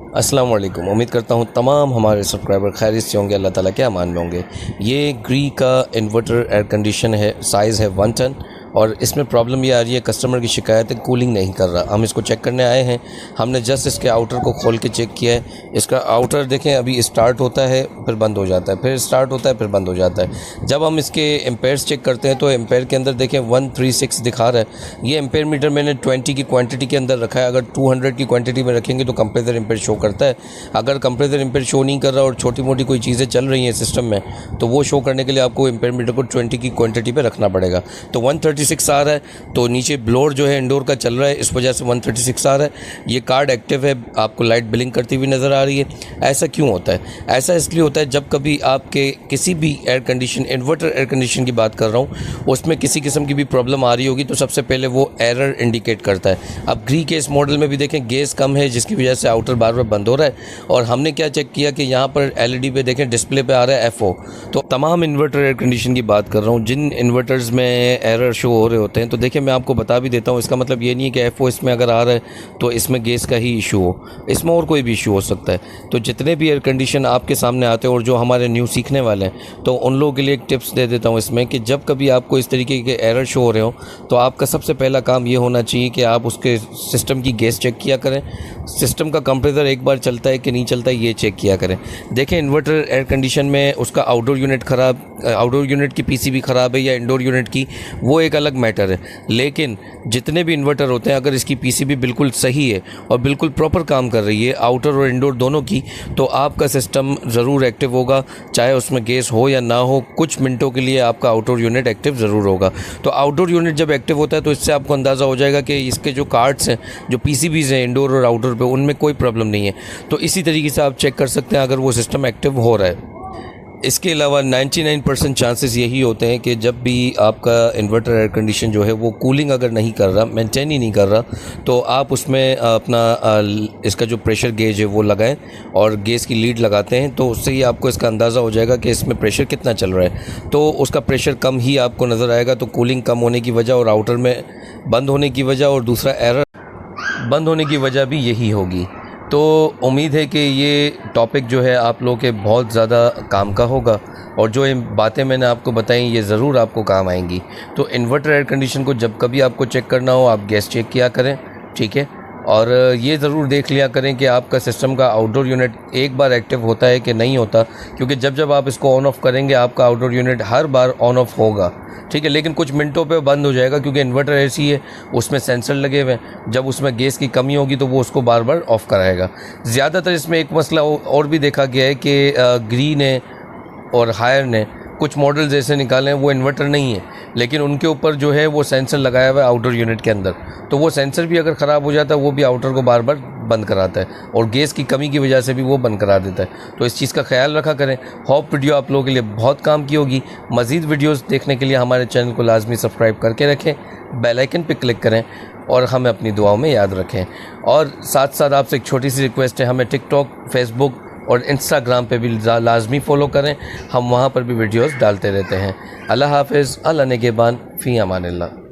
अस्सलाम वालेकुम। उम्मीद करता हूँ तमाम हमारे सब्सक्राइबर खैरियत से होंगे, अल्लाह ताला के अमान में होंगे। ये ग्री का इन्वर्टर एयर कंडीशन है, साइज़ है 1 टन और इसमें प्रॉब्लम ये आ रही है, कस्टमर की शिकायत है कूलिंग नहीं कर रहा। हम इसको चेक करने आए हैं। हमने जस्ट इसके आउटर को खोल के चेक किया है। इसका आउटर देखें, अभी स्टार्ट होता है फिर बंद हो जाता है, फिर स्टार्ट होता है फिर बंद हो जाता है। जब हम इसके एम्पेयर्स चेक करते हैं तो एम्पेयर के अंदर देखें 136 दिखा रहा है। ये एम्पेयर मीटर मैंने 20 की क्वांटिटी के अंदर रखा है। अगर 200 की क्वांटिटी में रखेंगे तो कंप्रेसर एम्पेयर शो करता है। अगर कंप्रेसर एम्पेयर शो नहीं कर रहा और छोटी मोटी कोई चीज़ें चल रही हैं सिस्टम में, तो वो शो करने के लिए आपको एम्पेयर मीटर को 20 की क्वांटिटी पे रखना पड़ेगा। तो 136 आ रहा है, तो नीचे ब्लोअर जो है इंडोर का चल रहा है, इस वजह से 136 आ रहा है। ये कार्ड एक्टिव है, आपको लाइट ब्लिंक करती हुई नज़र आ रही है। ऐसा क्यों होता है? ऐसा इसलिए होता है जब कभी आपके किसी भी air condition, inverter air condition की बात कर रहा हूँ, उसमें किसी किस्म की भी प्रॉब्लम आ रही होगी तो सबसे पहले वो एरर इंडिकेट करता है। अब ग्री के इस मॉडल में भी देखें गैस कम है, जिसकी वजह से आउटर बार बार बंद हो रहा है। और हमने क्या चेक किया कि यहाँ पर LED पे देखें डिस्प्ले पे आ रहा है FO। तो तमाम इन्वर्टर एयर कंडीशन की बात कर रहा हूँ, जिन इन्वर्टर्स में एरर शो हो रहे होते हैं, तो देखिए मैं आपको बता भी देता हूँ, इसका मतलब ये नहीं है कि FO इसमें अगर आ रहा है तो इसमें गैस का ही इशू हो, इसमें और कोई भी इशू हो सकता है। तो जितने भी एयर कंडीशन आपके सामने आते हैं और जो हमारे न्यू सीखने वाले हैं, तो उन लोगों के लिए एक टिप्स दे देता हूँ इसमें कि जब कभी आपको इस तरीके के एरर शो हो रहे हो तो आपका सबसे पहला काम ये होना चाहिए कि आप उसके सिस्टम की गैस चेक किया करें। सिस्टम का कंप्रेसर एक बार चलता है कि नहीं चलता है ये चेक किया करें। देखें इन्वर्टर एयर कंडीशन में उसका आउटडोर यूनिट ख़राब, आउटडोर यूनिट की PCB ख़राब है या इंडोर यूनिट की, वो एक अलग मैटर है। लेकिन जितने भी इन्वर्टर होते हैं, अगर इसकी PCB बिल्कुल सही है और बिल्कुल प्रॉपर काम कर रही है, आउटर और इंडोर दोनों की, तो आपका सिस्टम ज़रूर एक्टिव होगा। चाहे उसमें गैस हो या ना हो, कुछ मिनटों के लिए आपका आउटडोर यूनिट एक्टिव ज़रूर होगा। तो आउटडोर यूनिट जब एक्टिव होता है तो इससे आपको अंदाज़ा हो जाएगा कि इसके जो कार्ड्स हैं, जो PCBs हैं इंडोर और आउटडोर पे, उनमें कोई प्रॉब्लम नहीं है। तो इसी तरीके से आप चेक कर सकते हैं अगर वो सिस्टम एक्टिव हो रहा है। इसके अलावा 99% चांसेस यही होते हैं कि जब भी आपका इन्वर्टर एयर कंडीशन जो है वो कूलिंग अगर नहीं कर रहा, मेंटेन ही नहीं कर रहा, तो आप उसमें अपना इसका जो प्रेशर गेज है वो लगाएं और गैस की लीड लगाते हैं, तो उससे ही आपको इसका अंदाज़ा हो जाएगा कि इसमें प्रेशर कितना चल रहा है। तो उसका प्रेशर कम ही आपको नज़र आएगा, तो कूलिंग कम होने की वजह और आउटर में बंद होने की वजह और दूसरा एरर बंद होने की वजह भी यही होगी। तो उम्मीद है कि ये टॉपिक जो है आप लोगों के बहुत ज़्यादा काम का होगा और जो ये बातें मैंने आपको बताई ये ज़रूर आपको काम आएंगी। तो इन्वर्टर एयर कंडीशन को जब कभी आपको चेक करना हो, आप गैस चेक किया करें, ठीक है। और ये ज़रूर देख लिया करें कि आपका सिस्टम का आउटडोर यूनिट एक बार एक्टिव होता है कि नहीं होता, क्योंकि जब जब आप इसको ऑन ऑफ़ करेंगे आपका outdoor unit her bar on of होगा, ठीक है। लेकिन कुछ मिनटों पे बंद हो जाएगा, क्योंकि इन्वर्टर ऐसी है, उसमें सेंसर लगे हुए हैं। जब उसमें गैस की कमी होगी तो वो उसको बार बार ऑफ़ कराएगा। ज़्यादातर इसमें एक मसला और भी देखा गया है कि ग्रीन ने और हायर ने कुछ मॉडल्स ऐसे निकाले हैं वो इन्वर्टर नहीं है, लेकिन उनके ऊपर जो है वो सेंसर लगाया हुआ है आउटर यूनिट के अंदर। तो वो सेंसर भी अगर ख़राब हो जाता है वो भी आउटर को बार बार बंद कराता है और गैस की कमी की वजह से भी वो बंद करा देता है। तो इस चीज़ का ख्याल रखा करें। होप वीडियो आप लोगों के लिए बहुत काम की होगी। मज़ीद वीडियोज़ देखने के लिए हमारे चैनल को लाजमी सब्सक्राइब करके रखें, बेल आइकन पर क्लिक करें और हमें अपनी दुआओं में याद रखें। और साथ साथ आपसे एक छोटी सी रिक्वेस्ट है, हमें टिकटॉक, फेसबुक और इंस्टाग्राम पे भी लाजमी फ़ॉलो करें, हम वहाँ पर भी वीडियोस डालते रहते हैं। अल्लाह हाफ़िज़, अल्लाह निगहबान, फ़ी अमानिल्लाह।